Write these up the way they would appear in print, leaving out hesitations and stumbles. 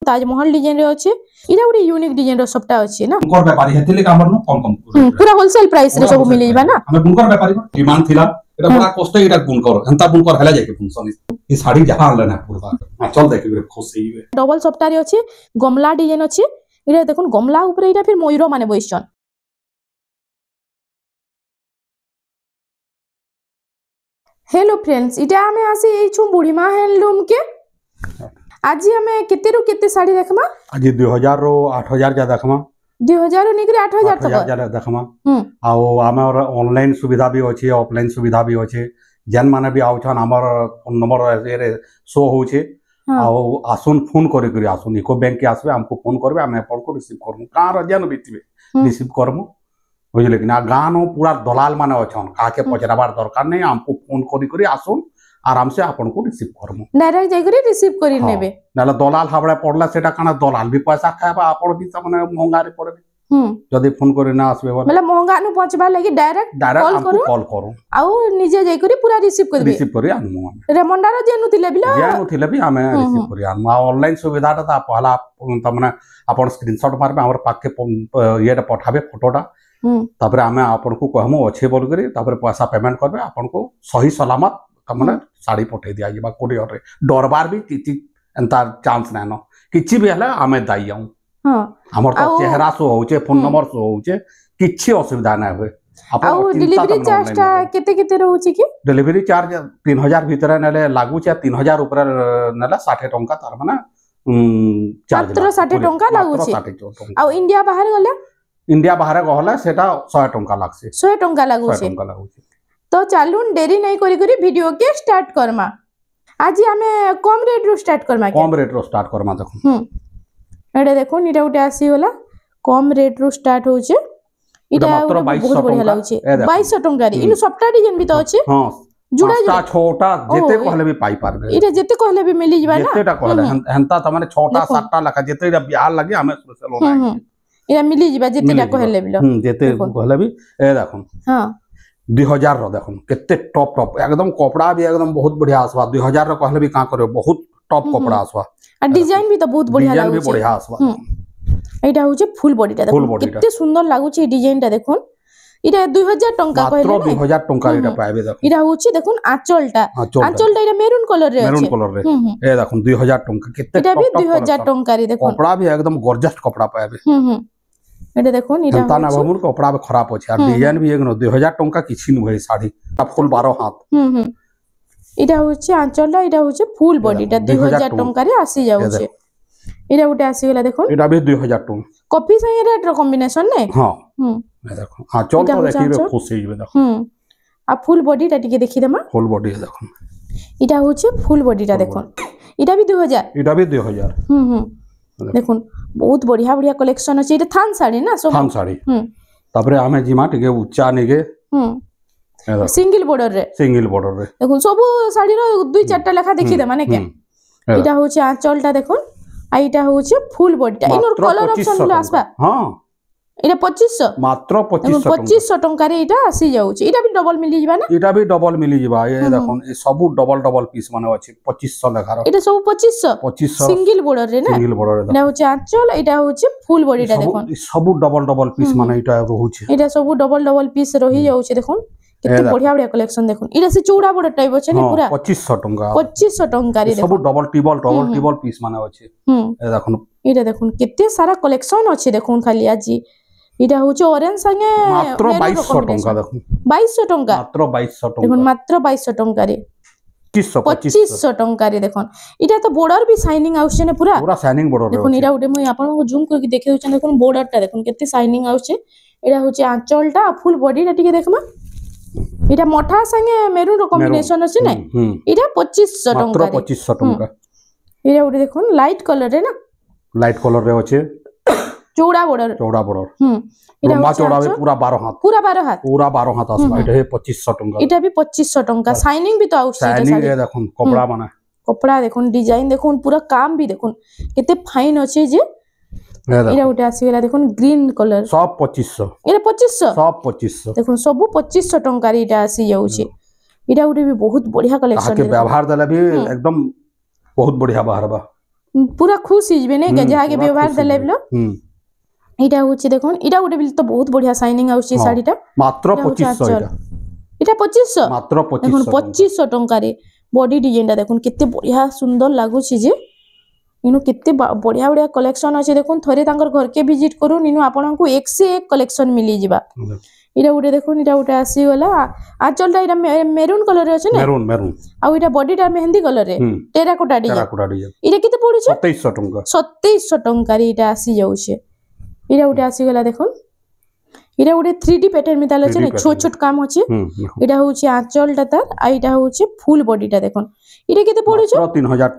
Taj Mahal design रे अछि इरा गुडी unique design रो सबटा अछि ना बुनकर व्यापारी हेतिले का हमर कम कम पूरा होलसेल प्राइस रे सब मिल जबा ना हमें बुनकर व्यापारी डिमांड थिला एटा बड़ा कष्ट एटा बुनकर हंता बुनकर हला जाके बुनसन ई साड़ी जहां लेना पूरा चल देख रे खुश होइबे डबल सबटा रे अछि गमला डिजाइन अछि इरा देखुन गमला ऊपर इरा फिर मयूर माने बइछन। हेलो फ्रेंड्स इटा हमें आसी ए छु बुढ़ीमा हैंडलूम के आज हमें केते रु केते साड़ी देखमा आज 2000 रो 8000 जा देखमा 2000 रो निकरे 8000 तक 8000 जा देखमा आउ हमर ऑनलाइन सुविधा भी अछि ऑफलाइन सुविधा भी अछि जन माने भी आउछन हमर फोन नंबर रे शो होचे आउ आसुन फोन करे करी आसुन इको बैंक के आसबे हमको फोन करबे हम अपन को रिसीव करमु का रजन बितबे रिसीव करमु बुझले कि ना गानो पूरा दलाल माने अछन काके पचराबार दरकार नहीं हमको फोन करी करी आसुन आराम से आपन को रिसीव करमु डायरेक्ट जाई करी रिसीव करी नेबे नाला दलाल हाबड़ा पड़ला सेटा काना दलाल भी पैसा खाबा आपन भी माने महंगा रे पड़बे जदी फोन करे ना आसबे मतलब महंगा नु पहुंचबा लागि डायरेक्ट कॉल करू आउ निजे जाई करी पूरा रिसीव करबे रिसीव करी आनमु रेमंडार जेनु थिले भी हमें रिसीव करी आनमु ऑनलाइन सुविधा ता पहला त माने आपन स्क्रीनशॉट मारबे हमर पाके ये पठाबे फोटोटा तापर हमें आपन को कहमु अच्छे बोल करी तापर पैसा पेमेंट करबे आपन को सही सलामत तमने साड़ी पठे दिया जेबा कोरियर रे डरबार भी किछि एंता चांस नै न किछि भी हला हमें दाइयौ हां हमर तो चेहरा सो होचे फोन नंबर सो होचे किछि असुविधा नै होय आपन डिलीवरी चार्ज ता केते केते रहउची कि डिलीवरी चार्ज 3000 भीतर नेले लागू छै 3000 ऊपर नेला 60 टंका तार माने चार्ज मात्र 60 टंका लागू छै आ इंडिया बाहर गले इंडिया बाहर गहला सेटा 100 टंका लागसे 100 टंका लागू छै तो चालून देरी नहीं करी करी वीडियो के स्टार्ट करमा आज हमें कम रेट रो स्टार्ट करमा कम रेट रो स्टार्ट करमा देखो एडे देखो नीटा उटे आसी होला कम रेट रो स्टार्ट होचे इटा मात्र 2200 टंका लागुचे 2200 टंका रे इनु सप्ता डिजाइन भी तो अछि हां जुड़ा जुड़ा छोटा जेते कहले भी पाई पारबे इटा जेते कहले भी मिली जबा ना जेतेटा कहले हंता त माने छोटा सातटा लखा जेते बियाह लागि हमें स्पेशल होना इरा मिली जबा जेतेटा कहले बिलो जेते कहले भी ए देखो हां 2000 रो देखो केते टॉप टॉप एकदम कपड़ा भी एकदम बहुत बढ़िया आसवा 2000 रो कहले भी का करे बहुत टॉप कपड़ा आसवा आ डिजाइन भी तो बहुत बढ़िया लागु डिजाइन भी बढ़िया आसवा एटा होचे फुल बॉडीटा देखो केते सुंदर लागु छै डिजाइनटा देखो इरा 2000 टंका कहले मात्र 2000 टंका इटा पाइबे देखो इरा होची देखो आंचलटा इरा मेरून कलर रे मेरून कलर रे ए देखो 2000 टंका केते इटा भी 2000 टंका रे देखो कपड़ा भी एकदम गॉर्जियस कपड़ा पाइबे एटा देखो इरा ता हमर कपड़ा भी खराब अछि आ डिजाइन भी एकनो 2000 टंका किछि न होय साड़ी फुल 12 हाथ इरा होची आंचलटा इरा होची फुल बॉडीटा 2000 टंका रे आसी जाउ छै इरा उटे आसी गेला देखो इरा भी 2000 टंका कॉपी संगे रेट रो कॉम्बिनेशन नै हां देखो हां चल तो देखिबे खुश होइबे देखो आ फुल बॉडीटा टिके देखि देमा फुल बॉडी देखो इटा होची फुल बॉडीटा देखो इटा भी 2000 इटा भी 2000 देखो बहुत बढ़िया बढ़िया कलेक्शन अछि इटा थान साड़ी ना सब थान साड़ी तापरे हमें जिमा टिके उच्चा निगे सिंगल बॉर्डर रे देखो सब साड़ी रो दुई चारटा लेखा देखि दे माने के इटा होची आंचलटा देखो आ इटा होची फुल बॉडीटा इनर कलर ऑप्शन ले आसबा हां इटा 2500 मात्र 2500 टंका रे इटा आसी जाउ छै इटा भी डबल मिली जबा ना इटा भी डबल मिली जबा ये देखो ए सब डबल पीस माने अछि 2500 लेखा इटा सब 2500 सिंगल बॉर्डर रे ना सिंगल बॉर्डर रे ना होची आंचल इटा होची फुल बॉडीटा देखो सब डबल पीस माने इटा रहू छै इटा सब डबल पीस रही जाउ छै देखो केते बढ़िया बढ़िया कलेक्शन देखो इटा से चौड़ा बॉर्डर टाइप अछि ने पूरा 2500 टंका रे सब डबल पीस माने अछि ए देखो इटा देखो केते सारा कलेक्शन अछि देखो खाली आज इटा होचे ऑरेंज संगे मात्र 2200 टंका देखो 2200 टंका मात्र 2200 टंका देखो मात्र 2200 टंका रे 2500 टंका रे देखो इटा तो बॉर्डर भी शाइनिंग आउछ ने पूरा शाइनिंग बॉर्डर देखो इटा उटे मु आपन को जूम करके देखे होछ देखो बॉर्डर टा देखो केते शाइनिंग आउछ इटा होचे आंचलटा फुल बॉडीटा टिके देखमा इटा मोठा संगे मेरून रो कॉम्बिनेशन अछि ने इटा 2500 टंका मात्र 2500 टंका इटा उटे देखो लाइट कलर रे ना लाइट कलर रे अछि चौड़ा बॉर्डर लंबा चौड़ा भी पूरा 12 हाथ आसबा इटा 2500 टंका इटा भी 2500 टंका शाइनिंग भी तो आउछ शाइनिंग रे देखो कपड़ा माने कपड़ा देखो डिजाइन देखो पूरा काम भी देखो केते फाइन अछि जे इरा उटे आसी गेला देखो ग्रीन कलर सब 2500 इरा 2500 सब 2500 देखो सब 2500 टंका रे इटा आसी जाउ छै इरा उटे भी बहुत बढ़िया कलेक्शन के व्यवहार दला भी एकदम बहुत बढ़िया बाहर बा पूरा खुश हिजबे नै के जहा के व्यवहार देले बिलो इटा होची देखोन इटा गोटे बिल तो बहुत बढ़िया शाइनिंग आउची साड़ीटा मात्र 2500 इटा 2500 मात्र 2500 देखोन 2500 टंका रे बॉडी डिजाइन टा देखोन केते बढ़िया सुंदर लागुची जे इनु केते बढ़िया बढ़िया कलेक्शन अछि देखोन थरे तांकर घर के विजिट करू इनु आपन को एक से एक कलेक्शन मिली जिबा इटा गोटे देखोन इटा गोटे आसी गला आंचलटा इटा मेरून कलर रे अछि ने मेरून आ इटा बॉडीटा मेहंदी कलर रे टेराकोटा डिजाइन इटा केते पड़ु छ 2700 टंका रे इटा आसी जाउ छे इटा गोटे आसी गला देखोन इटा गोटे 3D पैटर्न मिताल अछि ने छोट छोट काम अछि इटा होछि आंचलटा तार आ इटा होछि फुल बॉडीटा देखोन इटा केते पड़ु छ 3000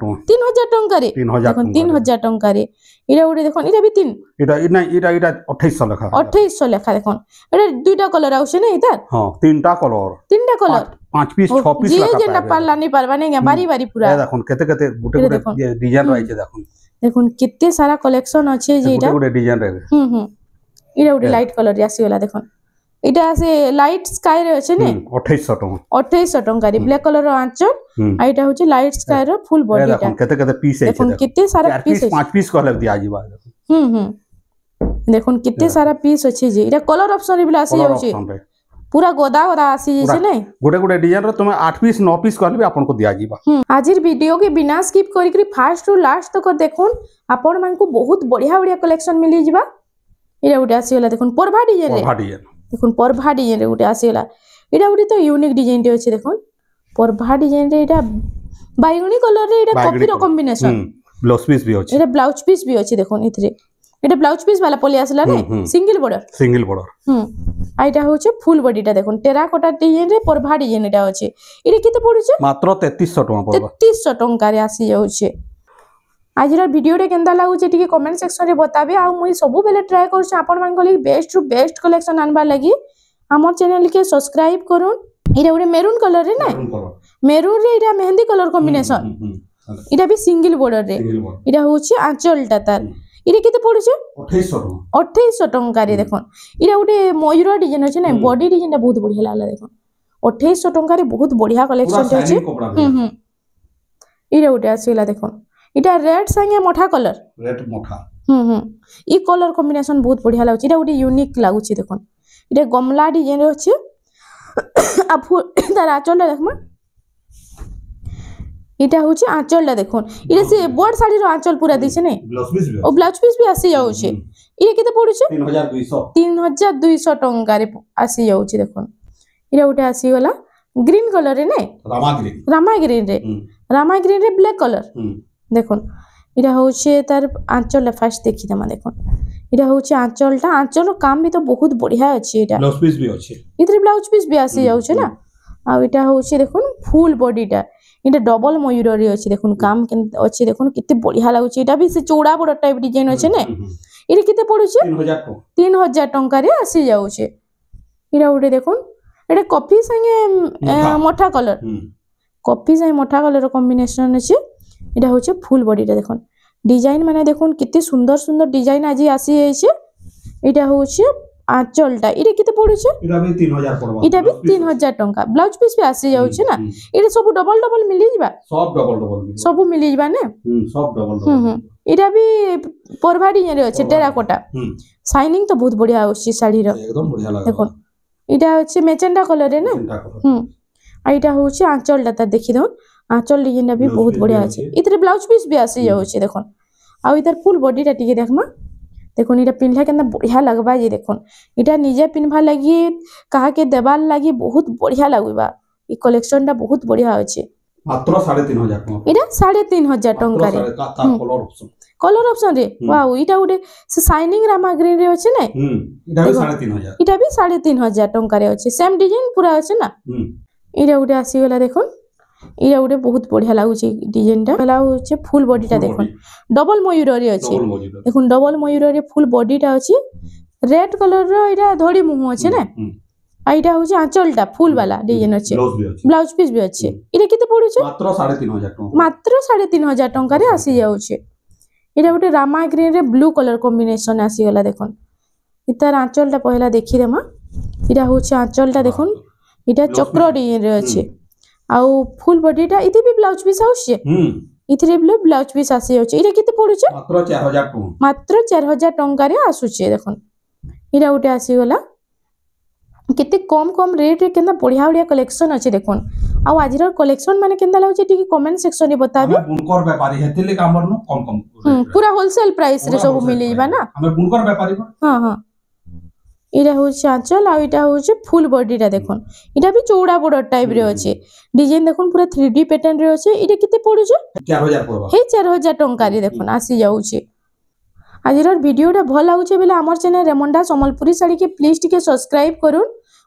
टंका रे देखोन 3000 टंका रे इटा गोटे देखोन इटा भी 3 इटा 2800 लेखा देखोन इटा दुईटा कलर आउछे ने इतार हां तीनटा कलर 5 पीस 6 पीस जे जेना पारला नहीं पारबा ने बारी बारी पूरा देखोन केते गोटे डिजाइन रहै छै देखोन केते सारा कलेक्शन अछि जे इटा गोटे डिजाइन रहै इटा गोटे लाइट कलर रे आसी गला देखोन इटा से लाइट स्काई रे अछि ने 2800 टंका रे ब्लैक कलर रो आंचल आ इटा होछि लाइट स्काई रो फुल बॉडी टा केते पीस है देखोन केते सारा पीस 5 पीस कहले दिया जीवा देखोन केते सारा पीस अछि जे इटा कलर ऑप्शन रे बिला आसी जाउछि पूरा गोदा आसी जे नै गोटे डिजाइन रो तुम 8 पीस 9 पीस कहले आपन को दिया जीवा आजिर वीडियो के बिना स्किप करी फास्ट टू लास्ट तक देखोन आपन मान को बहुत बढ़िया बढ़िया कलेक्शन मिली जीवा इटा गोटे आसी गला देखोन परभा डिजाइन रे देखोन परभा डिजाइन रे गोटे आसी गला इटा गोटे तो यूनिक डिजाइन रे अछि देखोन परभा डिजाइन रे इटा बाइगणी कलर रे इटा कॉपी रो कॉम्बिनेशन ब्लाउज पीस भी अछि इटा ब्लाउज पीस भी अछि देखोन इथरे इटा ब्लाउज पीस वाला पली आसला ने सिंगल बॉर्डर आ इटा होचे फुल बॉडीटा देखोन टेराकोटा डिजाइन रे परभा डिजाइन इटा अछि इटा केते पड़ु छै मात्र 3300 टका पड़बा 3300 टका रे आसी जाउ छै आजर वीडियो रे केंदा लागु छै टिके कमेंट सेक्शन रे बताबे आ मुई सब बेले ट्राई कर छ आपन मान को बेस्ट टू बेस्ट कलेक्शन आनबा लागि हमर चैनल के सब्सक्राइब करूं इटा गोटे मेरून कलर रे ना मेरून रे इटा मेहंदी कलर कॉम्बिनेशन इटा भी सिंगल बॉर्डर रे इटा होछि आंचलटा तार इटा केते पड़ु छै 2800 टंका रे देखोन इटा गोटे मयूर डिजाइन अछि ना बॉडी डिजाइन बहुत बढ़िया लागला देखोन 2800 टंका रे बहुत बढ़िया कलेक्शन छै इटा गोटे आसीला देखोन इटा रेड संगे मोठा कलर ई कलर कॉम्बिनेशन बहुत बढ़िया लागु इटा गोटे यूनिक लागु छी देखोन इटा गमला डिजाइन रे अछि आ तार आंचल देखमा इटा होछि आंचलटा देखोन इटा से बड़ साड़ी रो आंचल पूरा दिसे नै ब्लाउज पीस भी आसी जाउ छै इटा केते पड़ु छै 3200 टंका रे आसी जाउ छै देखोन इटा गोटे आसी गला ग्रीन कलर रे नै रामा ग्रीन रे ब्लैक कलर देखोन इटा होछि तार आंचल फास्ट देखि दमा देखोन इटा होछि आंचलटा आंचल काम भी तो बहुत बढ़िया अछि इटा ब्लाउज पीस भी अछि इतरे ब्लाउज पीस भी आसी जाउ छै ना आ इटा होछि देखोन फुल बॉडीटा इटा डबल मयूर रे अछि देखोन काम अछि देखोन किते बढ़िया लागु छै इटा भी से चौड़ा बड़ टाइप डिजाइन अछि ने इरे किते पड़ु छै 3000 टंका रे आसी जाउ छै इरा उडे देखोन एटा कॉफी संगे मोठा कलर कॉफी संगे मोठा कलर कॉम्बिनेशन अछि इटा होचे फुल बॉडीटा देखोन डिजाइन माने देखोन किते सुंदर सुंदर डिजाइन आजी आसी छै इटा होचे आंचलटा इरे किते पड़ु छै इटा भी 3000 पड़बा इटा भी 3000 टंका ब्लाउज पीस भी आसी जाउ छै ना इरे सब डबल डबल मिली जिबा सब मिली जिबा ने सब डबल इटा भी परभा डिजाइन रे अछि टेराकोटा शाइनिंग तो बहुत बढ़िया होछि साड़ी रो एकदम बढ़िया लागे देखो इटा अछि मेचेंडा कलर रे ना आ इटा होछि आंचलटा त देखि दो आंचल डिजाइन भी बहुत बढ़िया अछि इतरे ब्लाउज पीस भी आसी जाउ छै देखो आ इधर फुल बॉडीटा टिके देखमा देखोन इटा पिनला केना बढ़िया लगबा जे देखोन इटा निजे पिनभा लागि कहा के देवाल लागि बहुत बढ़िया लगबा ई कलेक्शनटा बहुत बढ़िया अछि मात्र 3500 टका इटा 3500 टका रे कलर ऑप्शन रे वाओ इटा उडे से शाइनिंग रामा ग्रीन रे अछि नै इटा भी 3500 इटा भी 3500 टका रे अछि सेम डिजाइन पूरा अछि ना इटा उडे आसी गेला देखोन इरा उडे बहुत बढ़िया लागु छै डिजाइनटा पहला होचे फुल बॉडीटा देखोन डबल मयूर रे अछि देखोन डबल मयूर रे फुल बॉडीटा अछि रेड कलर रो इरा धोड़ी मुह अछि ना आ इटा होचे आंचलटा फुल वाला डिजाइन अछि ब्लाउज पीस भी अछि इरा केते पड़ु छै मात्र 3500 टका रे आसी जाउ छै इरा उडे रामा ग्रीन रे ब्लू कलर कॉम्बिनेशन आसी गेला देखोन इतार आंचलटा पहला देखि देमा इरा होचे आंचलटा देखोन इटा चक्र डिजाइन रे अछि आउ फुल बॉडीटा इते भी ब्लाउज पीस आउछ इथिरे ब्ले ब्लाउज पीस आसी जाउचे इटा केते पडुचे मात्र 4000 टंका रे आसुचे देखन इटा उटे आसी गला केते कम कम रेट रे केना बढ़िया बढ़िया कलेक्शन अछि देखन आ आजिर कलेक्शन माने केनदा लाउचे टिके कमेंट सेक्शन रे बताबे बुनकर व्यापारी हेतिले हमर न कम कम पूरा होलसेल प्राइस रे सब मिलिबा ना हमें बुनकर व्यापारी हां हां इटा होचे आंचल आ इटा होचे फुल बॉडीटा देखन इटा भी चौड़ा बॉर्डर टाइप रे अछि डिजाइन देखन पूरा 3D पैटर्न रे अछि इटा केते पडुचे 4000 पड़बा हे 4000 टंका रे देखन आसी जाउचे आजिर वीडियोटा भल लाउचे बेले हमर चैनल रेमंडा संबलपुरी साड़ी के प्लीज टिके सब्सक्राइब करूँ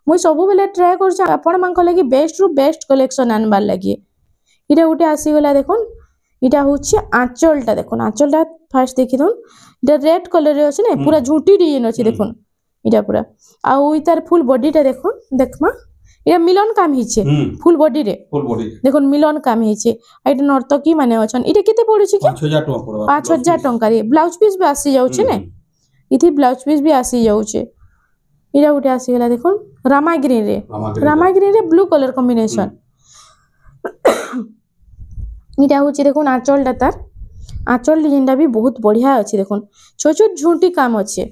मुई सब बेले ट्राई कर आपण मान लगी बेस्ट रु बेस्ट कलेक्शन आनबार लगी इटा गोटे आसीगला देखुन इटा होची आंचलटा देखुन आंचलटा फास्ट देखि दन इटा रेड कलर रे अछि नै पूरा झूठी डिजाइन अछि देखुन इटा पूरा आउ इतार फुल बॉडीटा देखुन देखमा इटा मिलन काम हिचे फुल बॉडी देखुन मिलन काम हिचे इटा नर्तकी माने अछन इटा केते पडुछि के 5000 टका पड़बा 5000 टका रे ब्लाउज पीस भी आसी जाउछि नै इथि ब्लाउज पीस भी आसी जाउछि इटा गोटे आसीगला देखुन रामा ग्रीन रे ब्लू कलर कॉम्बिनेशन इटा होची देखुन आंचल तार आंचल डिजाइनटा भी बहुत बढ़िया अछि देखुन छोट छोट झूठी काम अछि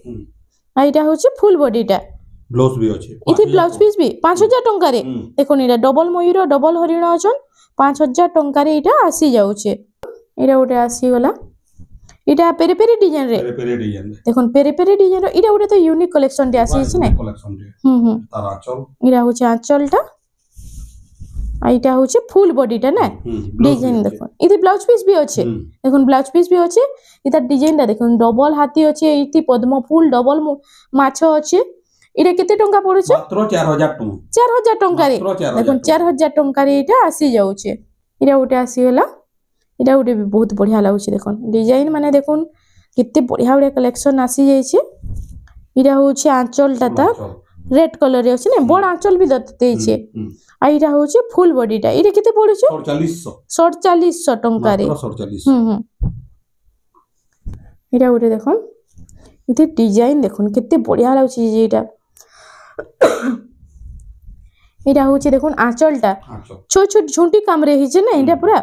आ इटा होची फुल बॉडीटा ब्लाउज भी अछि इथि ब्लाउज पीस भी 5000 टंका रे देखुन इटा डबल मयूर डबल हरिण अछन 5000 टंका रे इटा आसी जाउछे इटा गोटे आसी गला इटा पेरे पेरे डिजाइन रे देखुन पेरे पेरे डिजाइन रो इटा गोटे तो यूनिक कलेक्शन रे आसी छै नै तार आंचल इटा होचे आंचलटा आ इटा होचे फुल बॉडीटा ना डिजाइन देखुन इथि ब्लाउज पीस भी अछि देखुन ब्लाउज पीस भी अछि इता डिजाइनटा देखुन डबल हाथी अछि इथि पद्म फूल डबल माछो अछि इटा केते टंका पड़ुछ मात्र 4000 टंका रे देखुन 4000 टंका रे इटा आसी जाउछे इटा गोटे आसी गला इटा गोटे भी बहुत बढ़िया लागुछे देखुन डिजाइन माने देखुन केते बढ़िया बढ़िया कलेक्शन आसी जाय छै इटा होचे आंचलटा तार रेड कलर रे अछि नै बड़ आंचल भी दते छै आ इटा होचे फुल बॉडीटा इटा केते पड़ुछ 4700 टंका रे इटा गोटे देखुन इते डिजाइन देखुन केते बढ़िया लागुछे जे इटा इटा होचे देखुन आंचलटा छोट छोट झूठी काम रे हिचे ना इटा पूरा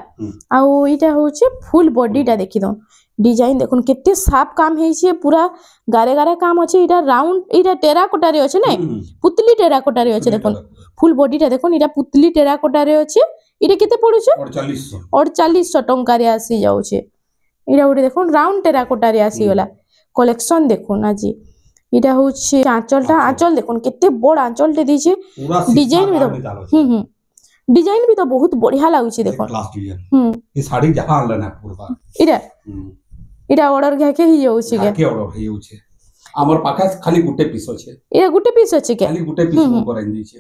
आ इटा होचे फुल बॉडीटा देखि दो डिजाइन देखुन केते साफ काम हेइछे पूरा गारे गारे काम अछि इटा राउंड इटा टेराकोटा रे अछि नै पुतली टेराकोटा रे अछि देखुन फुल बॉडीटा देखुन इटा पुतली टेराकोटा रे अछि इटा केते पडुछे 4800 टंका रे आसी जाउछे इटा गोटे देखुन राउंड टेराकोटा रे आसी गला कलेक्शन देखुन आजी इटा होछि आंचल देखुन केते बड़ आंचल ते दिछे डिजाइन भी तो डिजाइन भी तो बहुत बढ़िया लागुछि देखुन ई साड़ी जहां आनले ना पूरा इटा ऑर्डर के ही जाउछि के ऑर्डर हे जाउछि हमर पाखा खाली गुटे पीस अछि इटा गुटे पीस अछि के खाली गुटे पीस को कराइ दै छै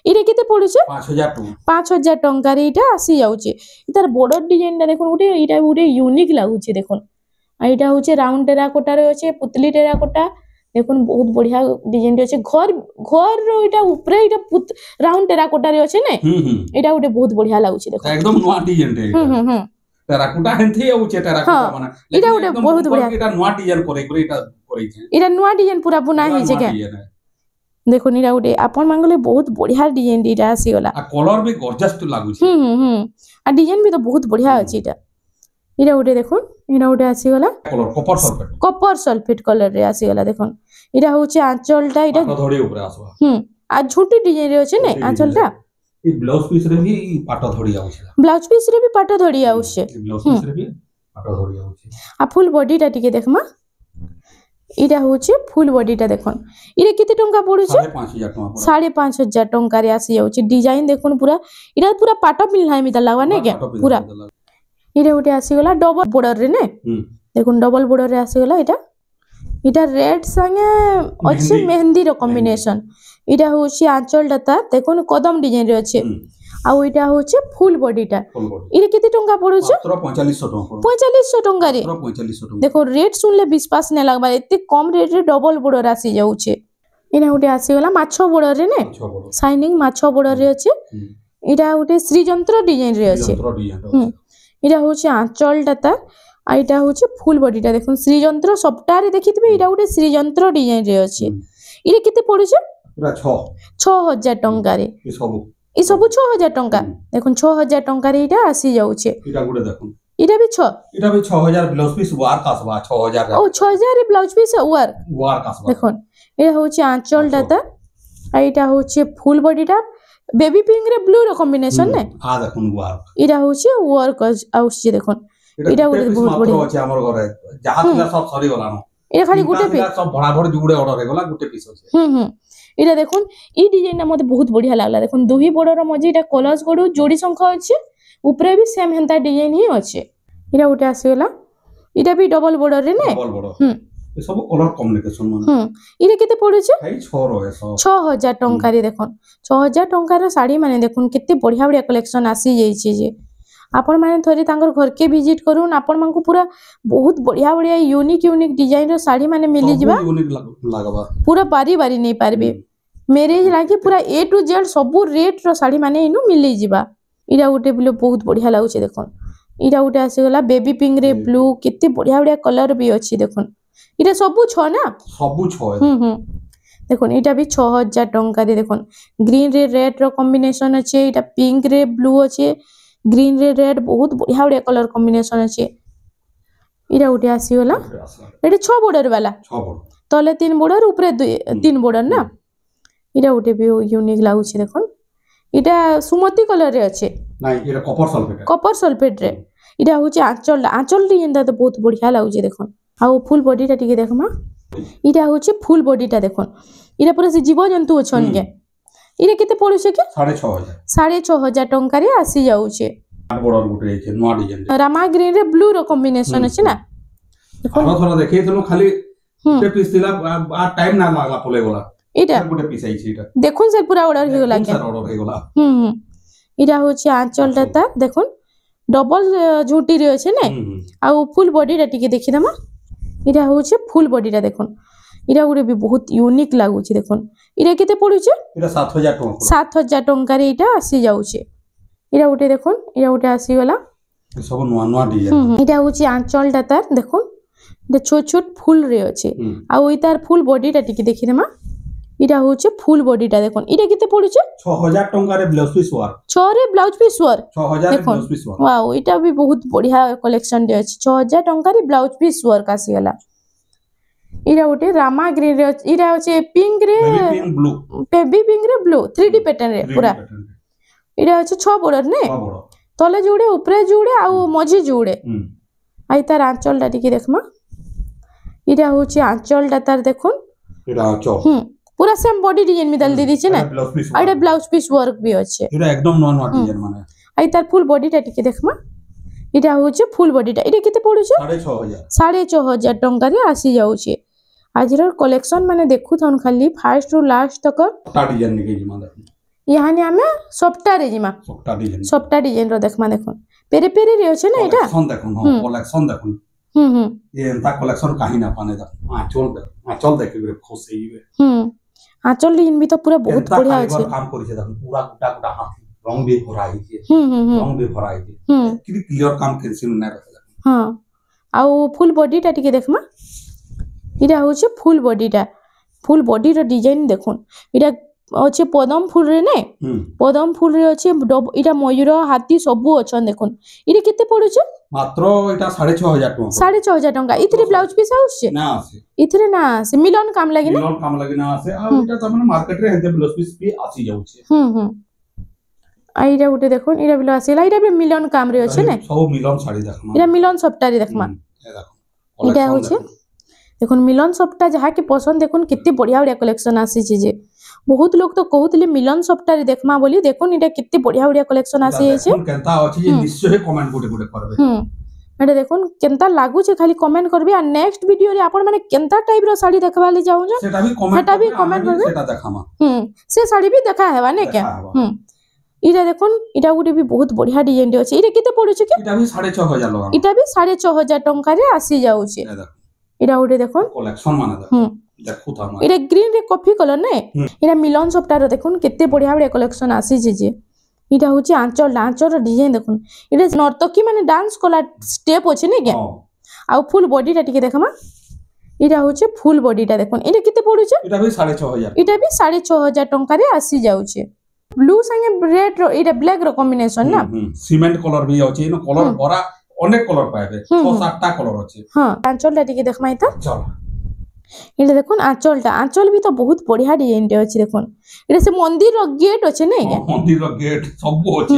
इटा केते पडुछि 5000 टंका रे इटा आसी जाउछि इतार बॉर्डर डिजाइन देखुन गुटे इटा गुटे यूनिक लागुछि देखुन आ इटा होचे राउंड टेराकोटा रे अछि पुतली टेराकोटा देखुन बहुत बढ़िया डिजाइन अछि घर रो इटा ऊपरे इटा राउंड टेराकोटा रे अछि नै इटा गुटे बहुत बढ़िया लागुछि देखुन एकदम नवा डिजाइन रे टेराकोटा हेंथि होचे टेराकोटा माने इटा गुटे बहुत बढ़िया इटा नवा डिजाइन करे छै इटा नवा डिजाइन पूरा बुना हि छै के देखुन इटा गुटे आपन मांगले बहुत बढ़िया डिजाइन इटा आसी गला आ कलर भी गॉर्जियस तो लागु छै आ डिजाइन भी तो बहुत बढ़िया अछि इटा इटा गुटे देखुन इटा गुटे आसी गला कलर कॉपर सल्फेट कलर रे आसी गला देखुन इटा होचे आंचलटा इटा धड़ी ऊपर आसबा आ झूठी डिजाइन रे अछि नै आंचलटा ई ब्लाउज पीस रे भी पाट धड़ी आउछ ब्लाउज पीस रे भी पाट धड़ी आउछ ब्लाउज पीस रे भी पाट धड़ी आउछ आ फुल बॉडीटा टिके देखमा इटा होचे फुल बॉडीटा देखुन इरे केते टंका पडुछ 5500 टंका रे आसी जाउछ डिजाइन देखुन पूरा इटा पूरा पाट मिलनाय मिता लागवा नै के पूरा इटा गोटे आसी गला डबल बॉर्डर रे नै देखुन डबल बॉर्डर रे आसी गला इटा रेड संगे अछि मेहंदी रो कॉम्बिनेशन इटा होछि आंचल डाटा देखुन कदम डिजाइन रे अछि आ इटा होछि फुल बॉडीटा इरे केते टंका पडुछ मात्र 4500 टंका रे देखो रेट सुनले विश्वास नै लागबा एते कम रेट रे डबल बॉर्डर आसी जाउछे इना गोटे आसी गला माछो बॉर्डर रे नै शाइनिंग माछो बॉर्डर रे अछि इटा गोटे श्रीजंत्र डिजाइन रे अछि इटा होछि आंचल डाटा आ इटा होछि फुल बॉडीटा देखुन श्रीजंत्र सबटारे देखितबे इटा गोटे श्रीजंत्र डिजाइन रे अछि इरे केते पडुछ पूरा 6000 टंका रे ई सब 6000 टंका देखुन 6000 टंका रे इटा आसी जाउछे इटा गुडे देखुन इटा भी 6 6000 ब्लाउज पीस वार कासबा 6000 ओ 6000 ब्लाउज पीस वार कासबा देखो ये होची आंचल डाटा आ इटा होची फुल बॉडीटा बेबी पिंक रे ब्लू रो कॉम्बिनेशन ने आ देखुन वार इटा होची वर्क आउची देखो इटा गुटे बहुत बढ़िया अछि हमर घरे जहां तिला सब सरी गला न ए खाली गुटे पीस सब भड़ा भड़ जुड़े ऑर्डर हे गला गुटे पीस अछि इटा देखुन ई डिजाइन ना मते बहुत बढ़िया लागला देखुन दुही बॉर्डर मजे इटा कलर्स गडू जोड़ी शंख अछि ऊपरे भी सेम हेंता डिजाइन ही अछि इटा गुटे आसीगला इटा भी डबल बॉर्डर रे ने डबल बॉर्डर ए सब कलर कम्युनिकेशन माने इरे केते पड़ुछ भाई 6 रो 6000 टंका रे देखुन 6000 टंका रो साड़ी माने देखुन केते बढ़िया बढ़िया कलेक्शन आसी जाई छी जे आपण माने थोड़ी तांगर घर के विजिट करून आपण मानकु पूरा बहुत बढ़िया बढ़िया यूनिक डिजाइन रो साड़ी माने मिली जिबा यूनिक लागबा पूरा बारी बारी नहीं पारबे मैरिज लागी पूरा ए टू जेड सब रेट रो साड़ी माने इनु मिली जिबा इरा गुटे बिलो बहुत बढ़िया लागुचे देखुन इरा गुटे आसी गला बेबी पिंक रे ब्लू केते बढ़िया बढ़िया कलर भी अछि देखुन इरा सबु 6 ना सबु 6 देखुन इटा भी 6000 टंका दे देखुन ग्रीन रे रेड रो कॉम्बिनेशन अछि इटा पिंक रे ब्लू अछि ग्रीन रे रेड बहुत बढ़िया बढ़िया कलर कॉम्बिनेशन अछि इरा गुटे आसी गला एटी 6 बॉर्डर वाला 6 बॉर्डर तले 3 बॉर्डर ऊपरे 3 बॉर्डर ना इरा गुटे भी यूनिक लागुछि देखुन इटा सुमति कलर रे अछि नाही इरा कॉपर सल्फेट रे इटा होछि आंचल रे इंदा तो बहुत बढ़िया लागुछि देखुन आ फुल बॉडी टा टिके देखमा इटा होछि फुल बॉडी टा देखुन इरा पूरा से जीव जंतु अछन के इरे केते पड़ुछे के 6500 टंका रे आसी जाउछे बॉर्डर गुटे छै नवा डिजाइन रामा ग्रीन रे ब्लू रो कॉम्बिनेशन अछि ना देखो थोड़ा देखै थलो खाली ते पीस दिला आ टाइम ना लागला पोले गोला इटा गुटे पीस आइ छै इटा देखुन से पूरा ऑर्डर हे गेला के ऑर्डर हे गेला इटा होछि आंचल टा देखुन डबल झूटी रे अछि ने आ फुल बॉडी टा टिके देखि दमा इटा होछि फुल बॉडी टा देखुन इरा गुटे भी बहुत यूनिक लागुछि देखुन इरा केते पड़ुछि इरा 7000 टंका रे इटा आसी जाउछि इरा गुटे देखुन इरा गुटे आसी गला सब नवा डिजाइन इटा होछि आंचल टा तार देखुन दे छोट छोट फूल रे अछि आ ओइ तार फुल बॉडी टा टिके देखि दमा इटा होछि फुल बॉडी टा देखुन इरा केते पड़ुछि 6000 टंका रे ब्लाउज पीस वार 6 रे ब्लाउज पीस वार 6000 रे ब्लाउज पीस वार वाओ इटा भी बहुत बढ़िया कलेक्शन दे अछि 6000 टंका रे ब्लाउज पीस वार कासी गला इरा उटे रामा ग्रीन रे इरा होछि पिंक रे बेबी पिंक रे ब्लू 3D पैटर्न रे पूरा इरा होछि 6 बॉर्डर ने तले जुड़े ऊपरे जुड़े आ मझी जुड़े आइ तार आंचल टा टिके देखमा इरा होछि आंचल टा तार देखुन इरा आंचल पूरा सेम बॉडी डिजाइन में दल दी छै ना आइडा ब्लाउज पीस वर्क भी अछि इरा एकदम नॉन डिजाइन माने आइ तार फुल बॉडी टा टिके देखमा इटा होछि फुल बॉडी टा इटा केते पड़ु छै 6500 टंका रे आसी जाउ छै आजर कलेक्शन माने देखु थन खाली फर्स्ट टू लास्ट तक टा डिजाइन निके जिमा यहाँ ने हमें सॉफ्टा रे जिमा सॉफ्टा डिजाइन रो देखमा देखुन पेरे पेरे रे छै ना इटा कलेक्शन देखुन ये एंता कलेक्शन काहे ना पाने दा आंचल देख के खुश हेइबे आंचल इन भी तो पूरा बहुत बढ़िया छै काम करि छै पूरा गुटा हाथ रंग भी भराई छै कि क्लियर काम कैंसिल ना रखला हां आ फुल बॉडी टा टिके देखमा इटा होचे फुल बॉडी रो डिजाइन देखुन इटा अच्छे पदम फूल रे ने पदम फूल रे अच्छे इटा मयूर हाथी सबु अछन देखुन इरे केते पड़ु छै मात्र इटा 6500 टका 6500 टका इथरे ब्लाउज पीस आउछ ना आसे इथरे ना आसे मिलन काम लागि ना आसे आ इटा तमन मार्केट रे हेते ब्लाउज पीस भी आसी जाउ छै आइरा उठे देखुन इरा बिलो आसे इरा भी मिलन काम रे अछि ने सब मिलन साड़ी देखमा इरा मिलन सप्ताह रे देखमा इटा होचे देखुन मिलन सप्ताह जहा के पसंद देखुन कितने बढ़िया बढ़िया कलेक्शन आसी छै जे बहुत लोग तो कहउतले मिलन सप्ताह रे देखमा बोली देखुन इटा कितने बढ़िया बढ़िया कलेक्शन आसी छै केनता अछि जे निश्चय कमेंट गुटे करबे एटा देखुन केनता लागु छै खाली कमेंट करबे आ नेक्स्ट वीडियो रे आपण माने केनता टाइप रो साड़ी देखबा ले जाउ जे सेटा भी कमेंट करबे सेटा देखामा से साड़ी भी देखा हेबा ने के इरा देखुन इटा गुटे भी बहुत बढ़िया डिजाइन रे अछि इरा केते पड़ु छै के इटा भी 6500 लगा इटा भी 6500 टंका रे आसी जाउ छै इरा गुटे देखुन कलेक्शन माने देखु था इरा ग्रीन रे कॉफी कलर ने इरा मिलन सप्ताह रो देखुन केते बढ़िया बढ़िया कलेक्शन आसी जे इटा होची आंचल रो डिजाइन देखुन इटा नर्तकी माने डांस कला स्टेप अछि ने के आ फुल बॉडी टा टिके देखमा इटा होची फुल बॉडी टा देखुन इटा केते पड़ु छै इटा भी 6500 इटा भी 6500 टंका रे आसी जाउ छै ब्लू संगे रेड रो इटा ब्लैक रो कॉम्बिनेशन ना सीमेंट कलर भी अछि न कलर बरा অনেক কলর পাইবে 6-7টা কলর আছে হ্যাঁ আঁচলটা টিকে দেখমাই তো চল এটা দেখুন আঁচলটা আঁচল বি তো বহুত বঢ়িয়া ডিজাইনଟେ ଅଛି দেখুন এটা সে মন্দিরর গেট আছে নাই মন্দিরর গেট সবু আছে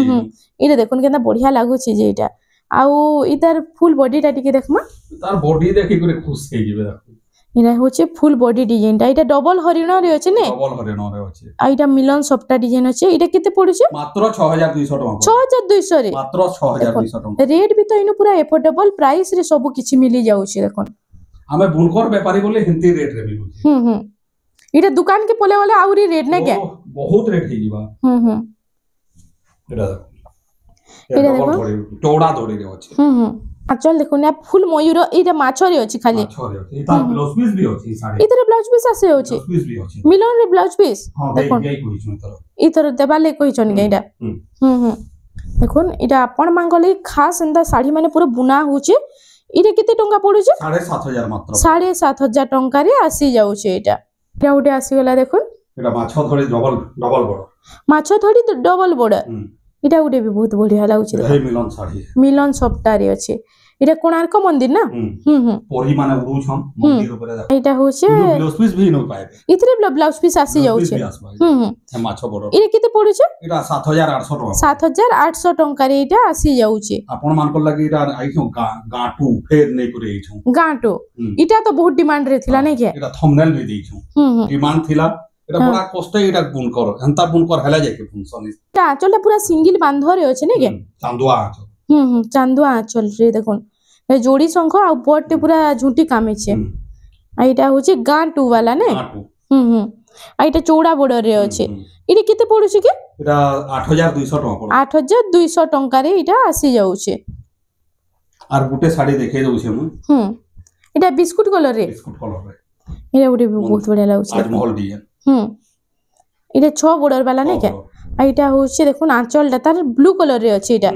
এটা দেখুন কেনতা বঢ়িয়া লাগুছি যে এটা আউ ইতার ফুল বডিটা টিকে দেখমা তার বডি দেখি করে খুশ হয়ে যাবে দেখুন এটা হচ্ছে ফুল বডি ডিজাইনটা এটা ডবল হরিণ রে আছে নে ডবল হরিণ রে আছে আর এটা মিলন সবটা ডিজাইন আছে এটা কেতে পড়ুছে মাত্র 6200 টাকা 6200 রে মাত্র 6200 টাকা রেট বি তো ইনো পুরা এফোর্ডেবল প্রাইস রে সব কিছু মিলি যাଉଛି দেখুন ଆମେ ବୁନକର ବେପାରୀ ବୋଲି ହିନ୍ଦୀ ରେଟ୍ ରେ ମିଳୁଛି ଏଟା ଦୁକାନ କେ ପଲେ वाला आउरी रेट ना क्या बहुत रेट हे जीवा एटा देखो चौड़ा धोड़ी रे अछि चल देखो ना फुल मयूर एटा माछ रे अछि खाली माछ रे अछि इता ब्लाउज पीस भी अछि साड़ी इतरे ब्लाउज पीस आसे अछि ब्लाउज पीस भी अछि मिलन रे ब्लाउज पीस हां देखो कोइ छु इतर देबाले कोइ छन गेडा देखो एटा आपण मांगले खास एंदा साड़ी माने पूरा बुना होचे इरे केते टंका पडुचे 7500 मात्र 7500 टंका रे आसी जाउचे एटा एटा उडे आसी गला देखो एटा माछ थोड़ी डबल बड़ माछ थोड़ी डबल बड़ एटा उडे भी बहुत बढ़िया लाଗୁचे हे मिलन साड़ी मिलन सप्ता रे अछि एटा कोणार्क मंदिर ना पोरी माने उडुछन मंदिर ऊपर एटा होचे ब्लाउज पीस भी न पाए इतरे ब्लाउज पीस आसी जाउचे हे माछ बड़ इरे केते पडुचे एटा 7800 टका 7800 टंका रे एटा आसी जाउचे आपण मान को लागि एटा आइछो गाटू फेर नै करे आइछो गाटू इटा तो बहुत डिमांड रे थिला नै के एटा थंबनेल भी देइछो डिमांड थिला एटा बड़ा कष्ट एटा बुन कर हंता बुन कर हला जाके फंक्शन एटा आंचलटा पूरा सिंगल बांधरे अछि नै के चांदुआ आंचल चांदुआ आंचल रे देखोन ए जोड़ी शंख आ पट्टे पूरा झुंटी कामे छे आ एटा होचे गांटू वाला नै आ एटा चौड़ा बॉर्डर रे अछि इरे केते पडुछि के एटा 8200 टका पड़ 8200 टंका रे एटा आसी जाउछे आर गुटे साड़ी देखे दउछे मु एटा बिस्कुट कलर रे एटा गुटे बहुत बढ़िया लाଗୁଛି महल डिजाइन एटा 6 बॉर्डर वाला नै के आ एटा होचे देखुन आंचलटा तार ब्लू कलर रे अछि एटा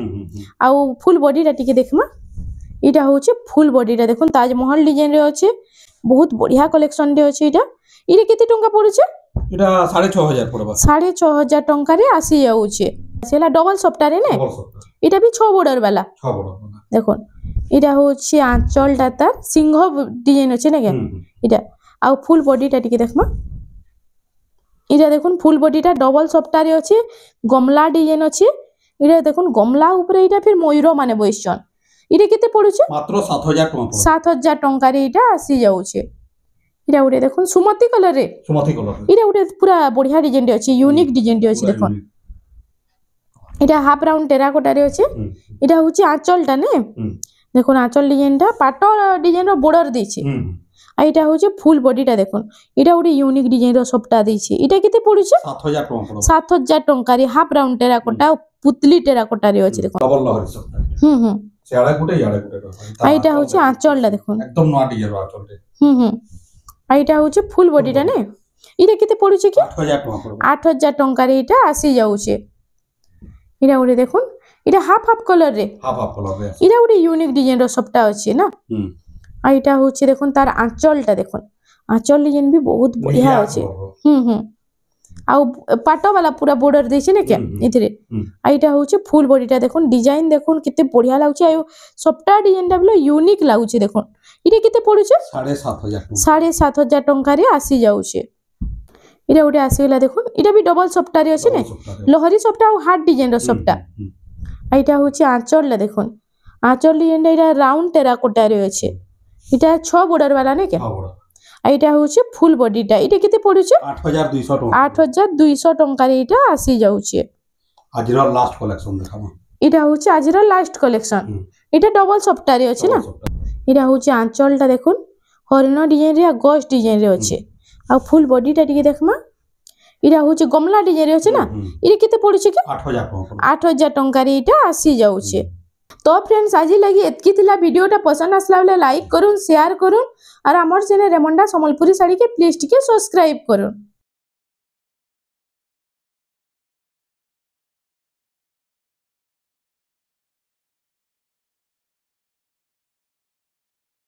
आ फुल बॉडीटा टिके देखमा एटा होचे फुल बॉडीटा देखुन ताजमहल डिजाइन रे अछि बहुत बढ़िया कलेक्शन रे अछि एटा इरे केते टंका पडुचे एटा 6500 पड़बा 6500 टंका रे आसी जाउछे सेला डबल सप्ता रे नै एटा भी 6 बॉर्डर वाला देखुन एटा होचे आंचलटा तार सिंह डिजाइन अछि नै के एटा आ फुल बॉडीटा टिके देखमा एटा देखुन फुल बॉडीटा डबल सप्ता रे अछि गमला डिजाइन अछि एटा देखुन गमला ऊपर एटा फिर मयूर माने बइछन इरे केते पडुचे मात्र 7000 टका 7000 टंका रे एटा आसी जाउछे एटा उडे देखुन सुमति कलर रे एटा उडे पूरा बढ़िया डिजाइन रे अछि यूनिक डिजाइन रे अछि देखुन एटा हाफ राउंड टेराकोटा रे अछि एटा होची आंचलटा ने देखुन आंचल डिजाइनटा पाटो डिजाइन रो बॉर्डर देछि आ एटा होचे फुल बॉडीटा देखुन एटा उडे यूनिक डिजाइन रो सप्ता देछि एटा केते पडुचे 7000 टका 7000 टंका रे हाफ राउंड टेराकोटा पुतली टेराकोटा रे अछि देखुन डबल लहरी सप्ता सेड़ा गुटे याडा गुटे आइटा होचे आंचलटा देखुन एकदम नवा डिजाइन आंचलटे आइटा होचे फुल बॉडीटा ने इरे केते पडुचे कि 8000 टका पडबा 8000 टंका रे एटा आसी जाउचे इरा उडे देखुन इरा हाफ कलर रे इरा उडे यूनिक डिजाइन रो सप्ता अछि ना आइटा होचे देखुन तार आंचलटा देखुन आंचल डिजाइन भी बहुत बढ़िया अछि आ पाटो वाला पूरा बॉर्डर देछि ने के इथरे आइटा होचे फुल बॉडीटा देखुन डिजाइन देखुन किते बढ़िया लागुचे आयो सप्ता डिजाइनटा बले यूनिक लागुचे देखुन इरे केते पडुचे 7500 टंका रे आसी जाउचे इरा उडे आसीला देखुन इरा भी डबल सप्ता रे अछि ने लहरी सप्ता आ हार्ड डिजाइन रो सप्ता आइटा होचे आंचलला देखुन आंचल डिजाइन इरा राउंड टेराकोटा रे अछि इटा 6 बॉर्डर वाला ने के आइटा होचे फुल बॉडीटा इटा केते पडुचे 8200 टका 8200 टंका रे इटा आसी जाउचे आजिरा लास्ट कलेक्शन देखामा इटा होचे आजिरा लास्ट कलेक्शन इटा डबल सप्ता रे अछि ना इटा होचे आंचलटा देखुन हरिण डिजाइन रे गॉस डिजाइन रे अछि आ फुल बॉडीटा टिके देखमा इटा होचे गमला डिजाइन रे अछि ना इरे केते पडुचे के 8000 टंका रे इटा आसी जाउचे तो फ्रेंड्स आज लगी एतकी थिला वीडियोटा पसंद आसला बेले लाइक करूँ शेयर करूँ और आमर चैनल रेमंडा संबलपुरी साड़ी के प्लीज टिके सब्सक्राइब करूँ।